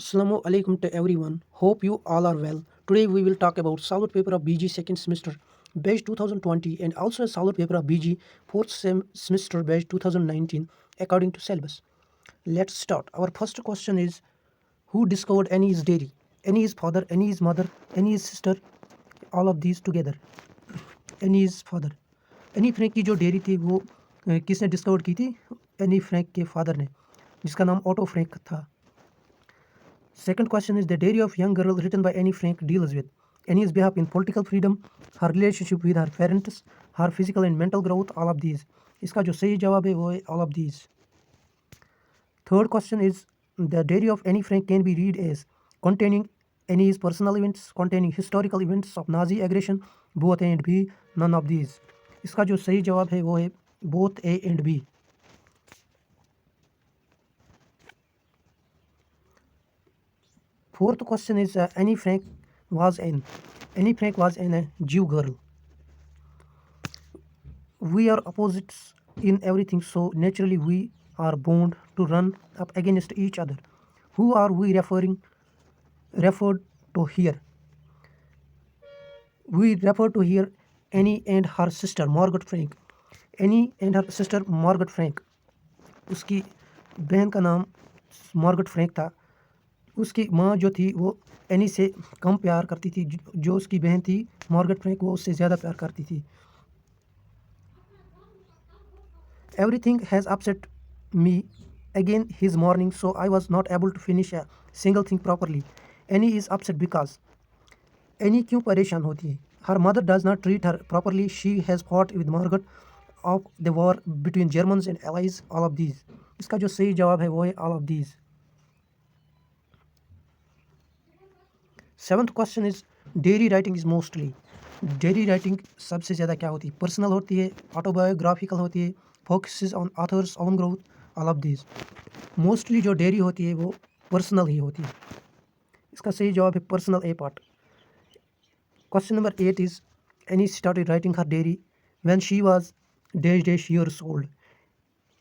Assalamu alaikum to everyone. Hope you all are well. Today we will talk about solid paper of BG second semester batch 2020 and also a solid paper of BG fourth semester batch 2019 according to syllabus. Let's start. Our first question is who discovered Annie's dairy? Annie's father, Annie's mother, Annie's sister, all of these together. Annie's father. Anne Frank की जो dairy थी वो किसने discover की थी? Anne Frank के father ने, जिसका नाम ऑटो फ्रैंक था. Second question is the diary of young girl written by Annie Frank deals with Annie's behalf in political freedom, her relationship with her parents, her physical and mental growth, all of these. इसका जो सही जवाब है वो है all of these. Third question is the diary of Annie Frank can be read as containing Annie's personal events, containing historical events of Nazi aggression, both A and B, none of these. इसका जो सही जवाब है वो है both A and B. Fourth question is Annie Frank was an Jew girl. We are opposites in everything, so naturally we are bound to run up against each other. Who are we referred to here? We refer to here Annie and her sister Margaret Frank. Annie and her sister Margaret Frank. उसकी बहन का नाम Margaret Frank था. उसकी माँ जो थी वो एनी से कम प्यार करती थी. जो उसकी बहन थी मार्गरेट फ्रैंक वो उससे ज़्यादा प्यार करती थी. Everything has upset me again his morning, so I was not able to finish a single thing properly. Annie is upset because Annie क्यों परेशान होती है? Her mother does not treat her properly. She has fought with Margaret of the war between Germans and Allies. All of these. इसका जो सही जवाब है वो है all of these. Seventh question is dairy writing is mostly. Dairy writing सबसे ज़्यादा क्या होती है? पर्सनल होती है, ऑटोबायोग्राफिकल होती है, focuses on authors own growth, all of this. Mostly जो डेयरी होती है वो पर्सनल ही होती है. इसका सही जवाब है personal A part. Question number 8 is any started writing her dairy when she was dash dash years old.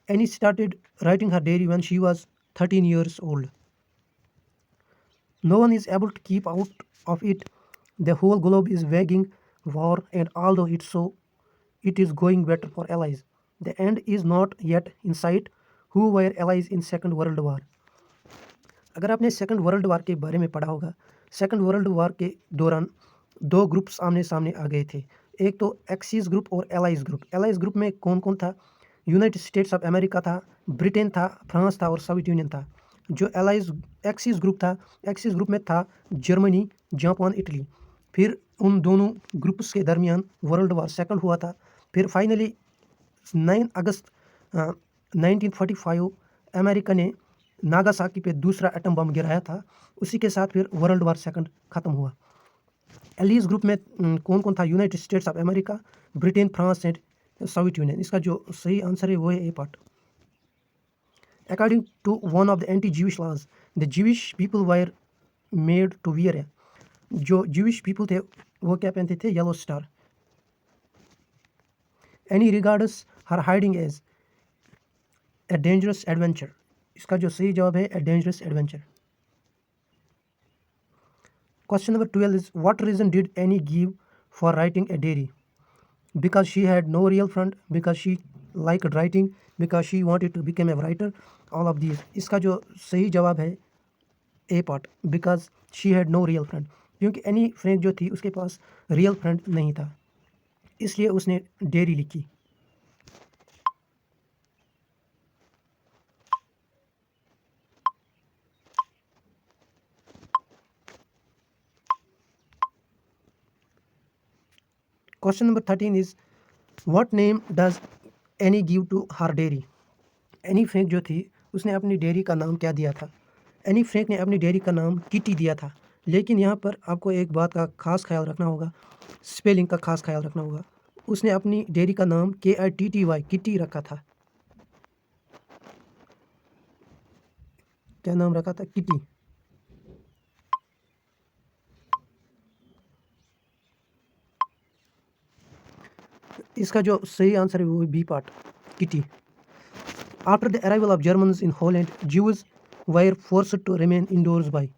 Any started writing her dairy when she was 13 years old. No one is able to keep out of it. The whole globe is waging war, and although it's so, it is going better for allies. The end is not yet in sight. Who were allies in Second World War? अगर आपने second world war के बारे में पढ़ा होगा, second world war के दौरान दो ग्रुप्स आमने सामने आ गए थे. एक तो एक्सिस ग्रुप और एलाइज ग्रुप. एलाइज ग्रुप में कौन कौन था? यूनाइटेड स्टेट्स ऑफ अमेरिका था, ब्रिटेन था, फ्रांस था और सोवियत यूनियन था. जो एलाइज एक्सिस ग्रुप था, एक्सिस ग्रुप में था जर्मनी, जापान, इटली. फिर उन दोनों ग्रुप्स के दरमियान वर्ल्ड वार सेकंड हुआ था. फिर फाइनली 9 अगस्त 1945 अमेरिका ने नागासाकी पे दूसरा एटम बम गिराया था. उसी के साथ फिर वर्ल्ड वार सेकंड ख़त्म हुआ. एलीज ग्रुप में कौन कौन था? United States of America, Britain, France and Soviet Union. इसका जो सही आंसर है वो है A part. According to one of the anti Jewish laws, the Jewish people were made to wear a. जो ज्यूइश पीपल थे वो क्या पहनते थे? Yellow star. Anne regards her hiding as a dangerous adventure. इसका जो सही जवाब है a dangerous adventure. Question number 12 is what reason did Annie give for writing a diary? Because she had no real friend, because she liked writing, because she wanted to become a writer, all of these. इसका जो सही जवाब है A part, because she had no real friend. क्योंकि Anne Frank जो थी उसके पास real friend नहीं था, इसलिए उसने डेयरी लिखी. Question number 13 is what name does Anne give to her diary. Anne Frank जो थी उसने अपनी डेयरी का नाम क्या दिया था? एनी फ्रैंक ने अपनी डेयरी का नाम किटी दिया था. लेकिन यहाँ पर आपको एक बात का खास ख्याल रखना होगा, स्पेलिंग का खास ख्याल रखना होगा. उसने अपनी डेयरी का नाम KITTY किटी रखा था. क्या नाम रखा था? किटी. इसका जो सही आंसर है वो B part, Kitty. After the arrival of Germans in Holland, Jews were forced to remain indoors by.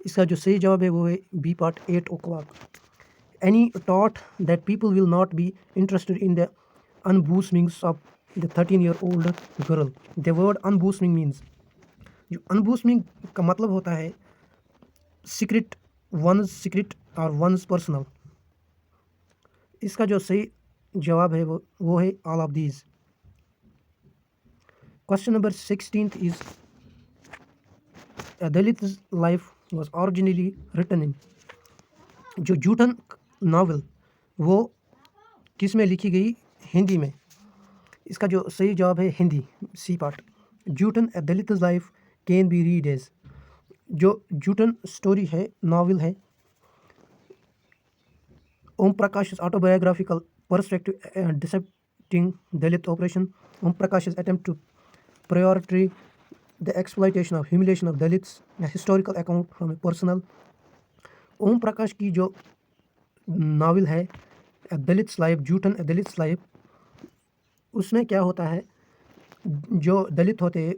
इसका जो सही जवाब है वो है B part 8 o'clock। Anne thought that people will not be interested in the unbosomings of the 13-year-old गर्ल। The word unbosoming means, जो unbosoming का मतलब होता है सीक्रेट, वंस सीक्रेट और वंस पर्सनल। इसका जो सही जवाब है वो है all of these. Question number 16 is Dalit life was originally written in. जो जूठन नावल वो किस में लिखी गई? हिंदी में। इसका जो सही जवाब है Hindi, C part. Joothan a Dalit life can be read as. जो जूठन स्टोरी है, नावल है, Om Prakash autobiographical perspective depicting Dalit oppression. Om Prakash attempt to priority the exploitation of humiliation of Dalits, historical account from a personal. Om Prakash की जो नावल है Dalits life, Joothan a Dalits life, उसमें क्या होता है, जो दलित होते हैं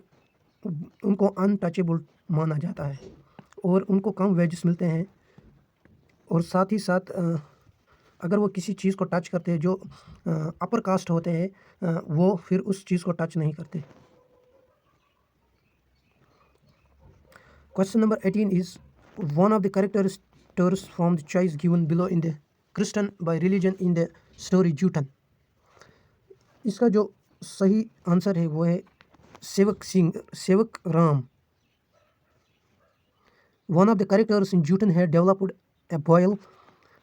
उनको अनटचेबल माना जाता है और उनको कम वेजेस मिलते हैं, और साथ ही साथ अगर वो किसी चीज़ को टच करते हैं जो अपर कास्ट होते हैं वो फिर उस चीज़ को टच नहीं करते। Question number 18 is one of the characters from the choice given below in the Christian by religion in the story Joothan. इसका जो सही आंसर है वो है Sewak Singh, Sewak Ram. One of the characters in Joothan had developed a boil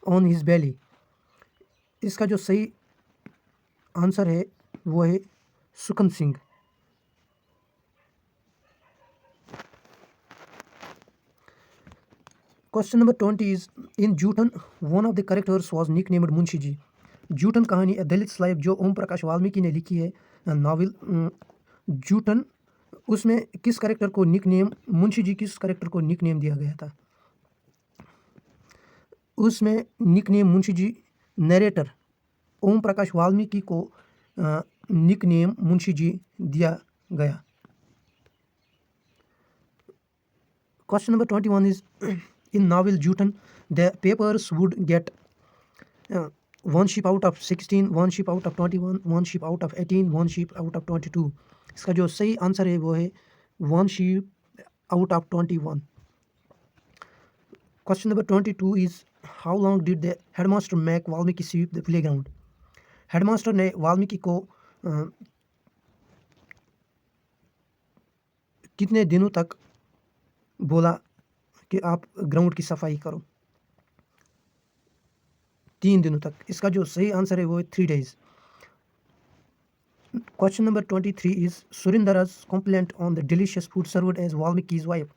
on his belly। इसका जो सही answer है वो है Sukhan Singh. Question number 20 is in Joothan one of the characters was nicknamed Munshi ji. Joothan कहानी ए दलित लाइफ जो ओम प्रकाश वाल्मीकि ने लिखी है नावल जूठन, उसमें किस कैरेक्टर को निकनेम मुंशी जी, किस कैरेक्टर को निकनेम दिया गया था? उसमें निकनेम मुंशी जी नरेटर ओम प्रकाश वाल्मीकि को निकनेम मुंशी जी दिया गया। Question number 21 is in novel Joothan the papers would get one sheep out of 16, one sheep out of 21, one sheep out of 18, one sheep out of 22। इसका जो सही आंसर है वो है one sheep out of 21। Question number 22 is how long did the headmaster make Valmiki sweep the playground. Headmaster ने वाल्मीकि को कितने दिनों तक बोला कि आप ग्राउंड की सफाई करो? 3 दिनों तक। इसका जो सही आंसर है वो है 3 days। Question number 23 is Surindra's complaint on the delicious food served as Valmiki's wife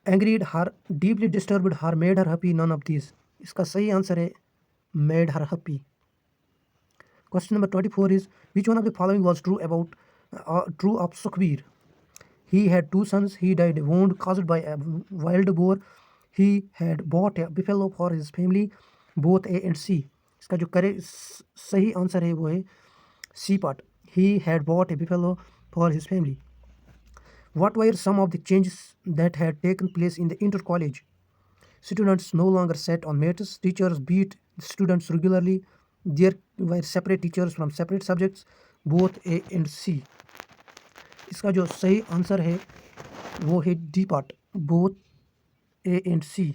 angered her, deeply disturbed her, made her happy, none of these। इसका सही आंसर है made her happy। Question number 24 is which one of the following was true of Sukhbir? He had 2 sons, he died a wound caused by a wild boar, he had bought a buffalo for his family, both A and C। इसका जो सही answer है वो है C part, he had bought a buffalo for his family। What were some of the changes that had taken place in the inter-college? Students no longer sat on mats, teachers beat students regularly, there were separate teachers from separate subjects, both A and C। इसका जो सही answer है वो है D part, both A and C.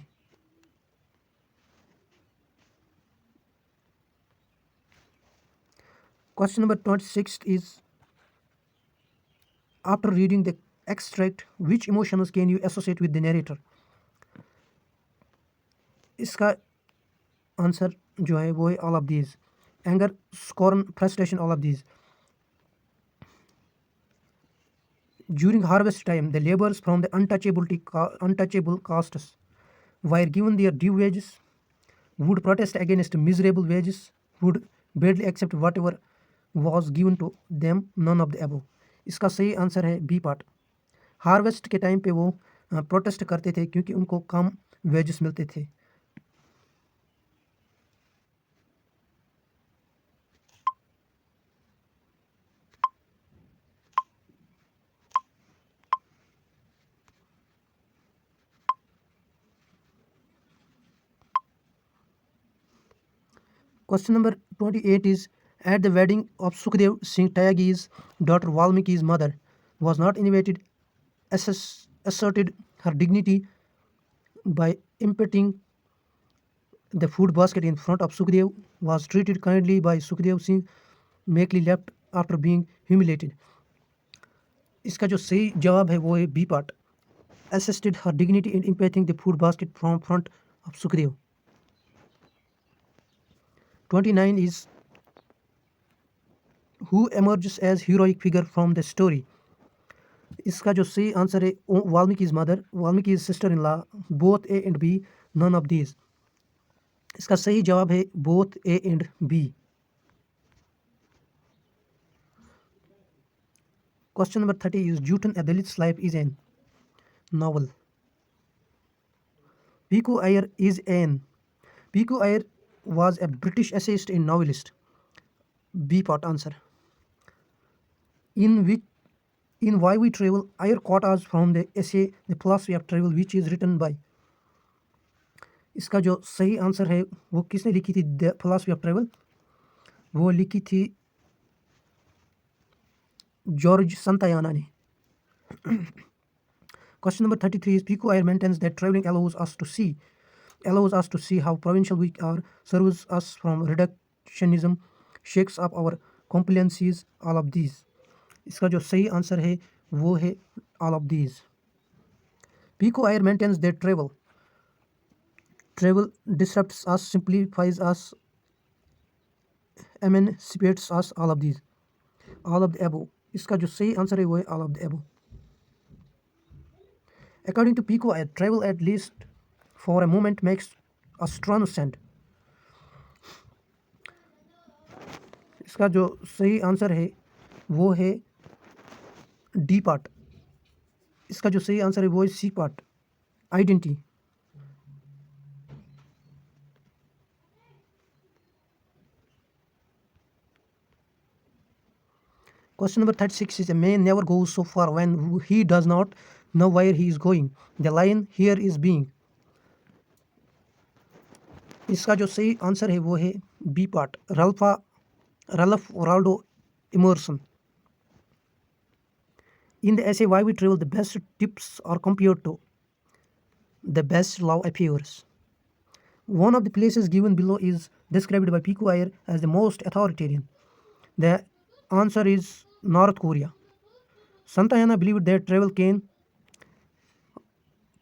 Question number 26 is after reading the extract which emotions can you associate with the narrator. इसका answer जो है वो है all of these, anger, scorn, frustration, all of these. During harvest time, the laborers from the untouchable castes were given their due wages, would protest against miserable wages, would badly accept whatever was given to them, none of the above। इसका सही answer है B part. Harvest के time पे वो protest करते थे क्योंकि उनको कम वेजेस मिलते थे। Question number 28 is, at the wedding of Sukhdev Singh Tyagi's daughter Valmiki's mother was not invited, asserted her dignity by emptying the food basket in front of Sukhdev, was treated kindly by Sukhdev Singh, meekly left after being humiliated. इसका जो सही जवाब है वो है B part. Assisted her dignity in emptying the food basket from front of Sukhdev. 29 is, who emerges as heroic figure from the story. इसका जो सही आंसर है Valmiki's mother, Valmiki's sister in law, both A and B, none of these. इसका सही जवाब है both A and B. Question number 30 is, Juten a Dalit's life is an novel. Piku Iyer is an. Piku Iyer was a British essayist and novelist. B part answer. In Why We Travel, Iyer quotes from the essay The Philosophy of Travel, which is written by. इसका जो सही answer है वो किसने लिखी थी the philosophy of travel? वो लिखी थी जॉर्ज संतायाना ने. Question number 33 is, Pico Iyer maintains that traveling allows us to see how provincial we are, serves us from reductionism, shakes up our complacencies, all of these. इसका जो सही answer है वो है all of these. Pico Iyer maintains that travel disrupts us, simplifies us, emancipates us, all of these. All of the above. इसका जो सही answer है वो है all of the above. According to Pico Iyer, travel at least for a moment makes us transcend. इसका जो सही answer है वो है डी पार्ट. इसका जो सही आंसर है वो है C part, identity. Question number 36 is, a man never goes so far when he does not know where he is going. The line here is being. इसका जो सही आंसर है वो है B part, Ralph Waldo Emerson. In the essay Why We Travel, the best tips are compared to the best love affairs. One of the places given below is described by Pico Iyer as the most authoritarian. The answer is North Korea. Santayana believed that travel can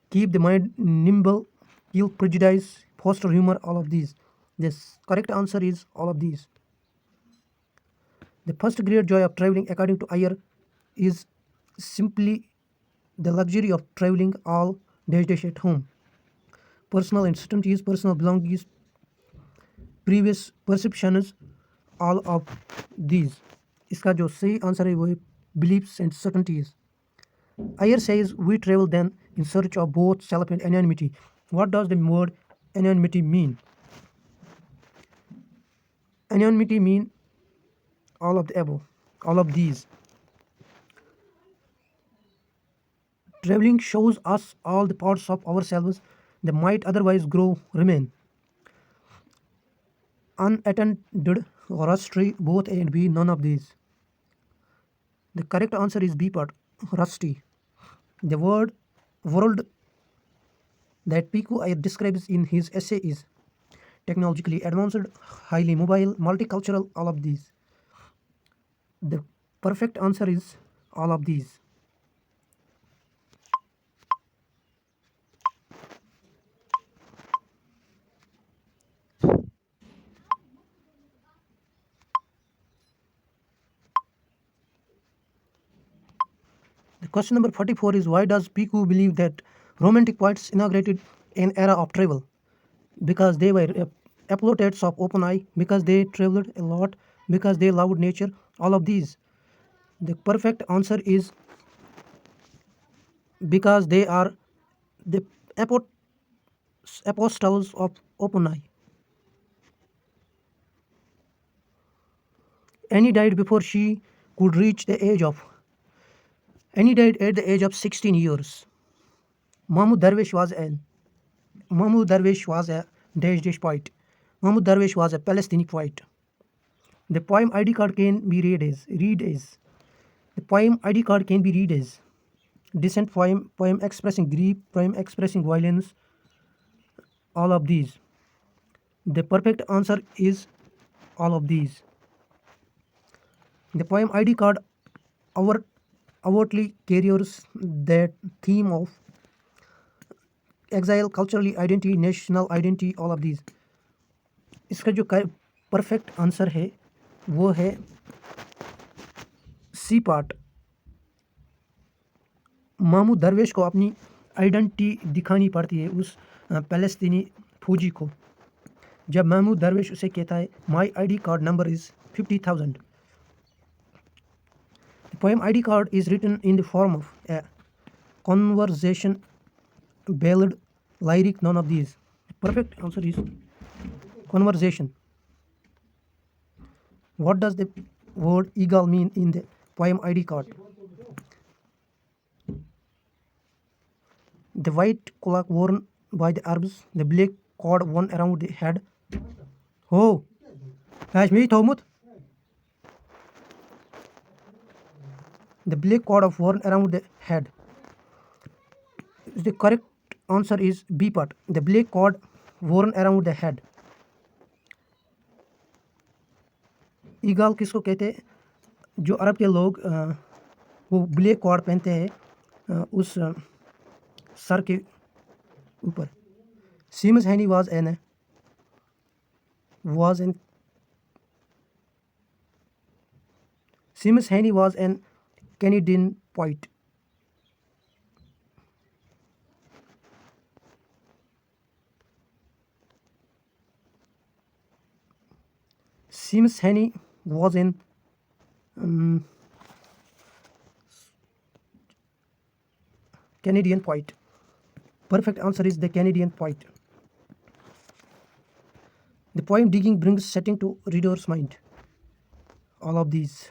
keep the mind nimble, kill prejudice, foster humor, all of these. The correct answer is all of these. The first great joy of traveling, according to Iyer, is simply the luxury of traveling all dash at home. Personal uncertainties, personal belongings, previous perceptions, all of these. इसका जो सही answer है वो है beliefs and certainties. Iyer says we travel then in search of both self and anonymity. What does the word anonymity mean? Anonymity mean all of the above, all of these. Traveling shows us all the parts of ourselves that might otherwise remain unattended, rusty, both A and B, none of these. The correct answer is B part, rusty. The world that Pico Iyer describes in his essay is technologically advanced, highly mobile, multicultural, all of these. The perfect answer is all of these. The question number 44 is, why does Pico believe that romantic poets inaugurated an era of travel? Because they were apologists of open eye, because they traveled a lot, because they loved nature, all of these. The perfect answer is because they are the apostles of open eye. Annie died before she could reach the age of. Annie died at the age of 16 years. Mahmud Darwish was a dash poet. Mahmoud Darwish was a Palestinian poet. The poem ID card can be read as. The poem ID card can be read as dissent poem, poem expressing grief, poem expressing violence, all of these. The perfect answer is all of these. The poem ID card overtly carries that theme of exile, culturally identity, national identity, all of these. इसका जो perfect answer है वो है C part. Mahmood दरवेश को अपनी identity दिखानी पड़ती है उस फ़लस्तीनी फौजी को, जब महमूद दरवेश उसे कहता है माई ID card number is 50,000। The poem ID card is written in the form of a conversation, ballad, lyric, none of these. The perfect answer is conversation. What does the word eagle mean in the poem ID card? The white cloak worn by the Arabs, the black cord worn around the head. Oh, that's me, Tomut. The black cord of worn around the head. The correct answer is B part. The black cord worn around the head. Eagle किसको कहते हैं? जो अरब के लोग वो black cord पहनते हैं उस सर के ऊपर। सीमस हैनी was an Seamus Heaney was an Canadian poet. Seamus Heaney was an Canadian poet. Perfect answer is the Canadian poet. The poem digging brings setting to reader's mind. All of these.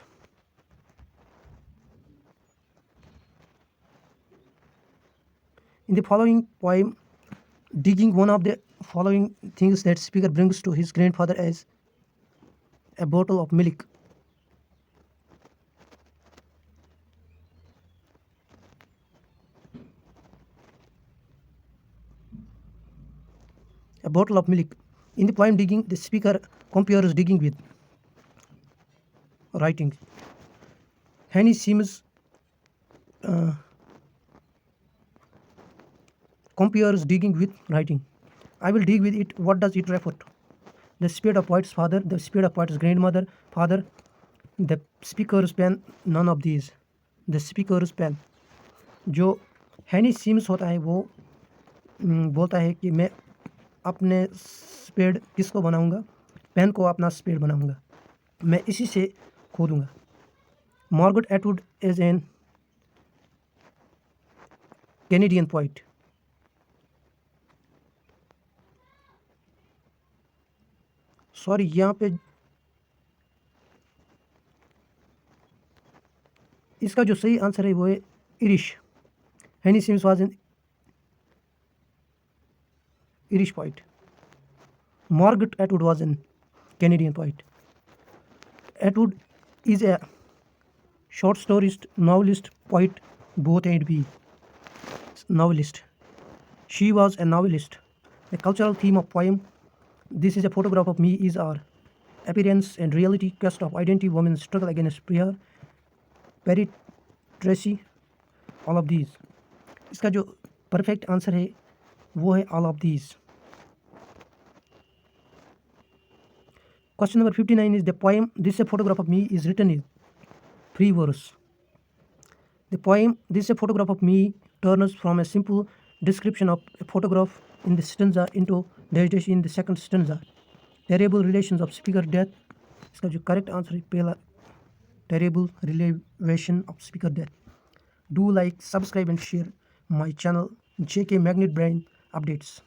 In the following poem, digging one of the following things that speaker brings to his grandfather as a bottle of milk. A bottle of milk. In the poem digging, the speaker compares digging with writing. Henny seems compares digging with writing. I will dig with it. What does it refer to? The spade of poet's father, the spade of poet's grandmother, father, the speaker's pen, none of these. The speaker's pen. जो हैनी seems होता है वो बोलता है कि मैं अपने स्पेड किसको बनाऊंगा? पेन को अपना स्पेड बनाऊंगा, मैं इसी से खोदूंगा। Margaret Atwood is an Canadian poet. Sorry, यहाँ पे इसका जो सही आंसर है वो है Irish. Heaney Seamus was an Irish poet. Margaret Atwood was an Canadian poet. Atwood is a short storyist, novelist, poet, both and be. Novelist. She was a novelist. The cultural theme of poem, this is a photograph of me, is our appearance and reality, quest of identity, women's struggle against prayer, Perry Tracy, all of these. इसका जो perfect answer है वो है all of these. Question number 59 is the poem This is a Photograph of Me is written in 3 verse. The poem This is a Photograph of Me turns from a simple description of a photograph in the stanza into dash in the second stanza. Terrible relations of speaker death. इसका जो correct answer है पहला, terrible relation of speaker death. Do like, subscribe and share my channel JK Magnet Brain updates.